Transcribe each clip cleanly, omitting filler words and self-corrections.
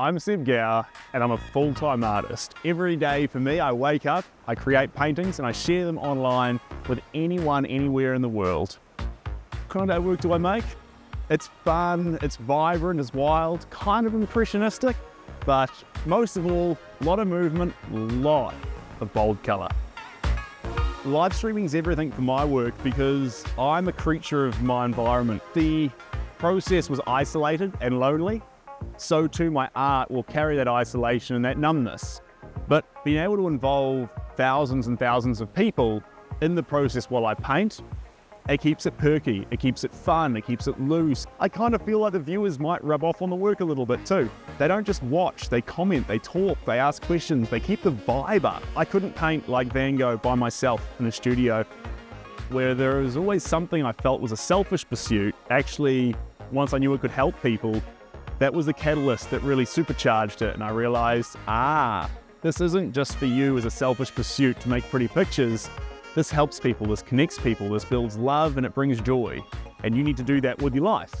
I'm Seb Gower and I'm a full-time artist. Every day for me, I wake up, I create paintings and I share them online with anyone, anywhere in the world. What kind of artwork do I make? It's fun, it's vibrant, it's wild, kind of impressionistic, but most of all, a lot of movement, a lot of bold colour. Live streaming is everything for my work because I'm a creature of my environment. The process was isolated and lonely, so too my art will carry that isolation and that numbness. But being able to involve thousands and thousands of people in the process while I paint, it keeps it perky, it keeps it fun, it keeps it loose. I kind of feel like the viewers might rub off on the work a little bit too. They don't just watch, they comment, they talk, they ask questions, they keep the vibe up. I couldn't paint like Van Gogh by myself in a studio where there was always something I felt was a selfish pursuit. Actually, once I knew it could help people, that was the catalyst that really supercharged it, and I realized, this isn't just for you as a selfish pursuit to make pretty pictures. This helps people, this connects people, this builds love, and it brings joy. And you need to do that with your life.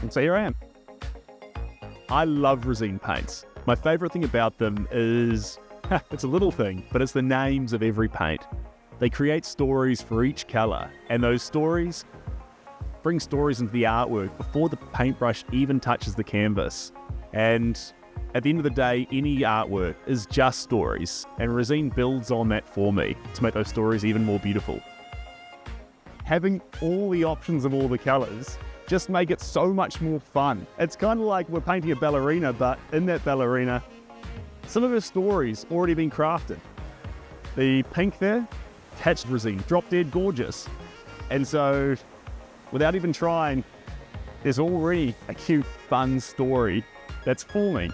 And so here I am. I love Resene paints. My favorite thing about them is, it's a little thing, but it's the names of every paint. They create stories for each color, and those stories bring stories into the artwork before the paintbrush even touches the canvas. And at the end of the day, any artwork is just stories, and Resene builds on that for me to make those stories even more beautiful. Having all the options of all the colors just make it so much more fun. It's kind of like we're painting a ballerina, but in that ballerina, some of her stories already been crafted. The pink there, attached Resene, drop dead gorgeous. And so, without even trying, there's already a cute, fun story that's forming.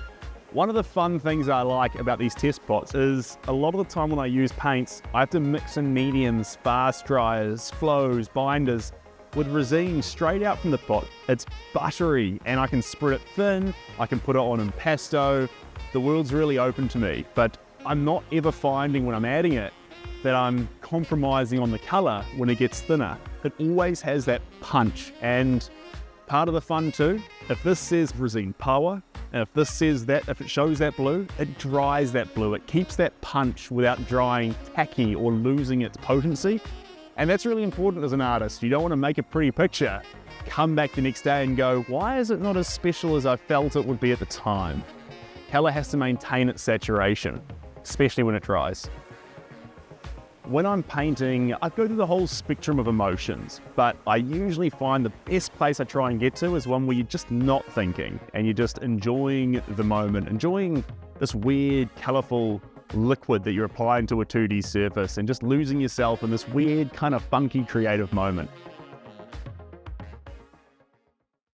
One of the fun things I like about these test pots is a lot of the time when I use paints, I have to mix in mediums, fast dryers, flows, binders. With Resene straight out from the pot, it's buttery and I can spread it thin, I can put it on impasto. The world's really open to me, but I'm not ever finding when I'm adding it that I'm compromising on the color when it gets thinner. It always has that punch, and part of the fun too, if this says Resene Power, and if this says that, if it shows that blue, it dries that blue. It keeps that punch without drying tacky or losing its potency. And that's really important as an artist. You don't want to make a pretty picture, come back the next day and go, why is it not as special as I felt it would be at the time? Color has to maintain its saturation, especially when it dries. When I'm painting, I go through the whole spectrum of emotions, but I usually find the best place I try and get to is one where you're just not thinking and you're just enjoying the moment, enjoying this weird, colorful liquid that you're applying to a 2D surface and just losing yourself in this weird, kind of funky, creative moment.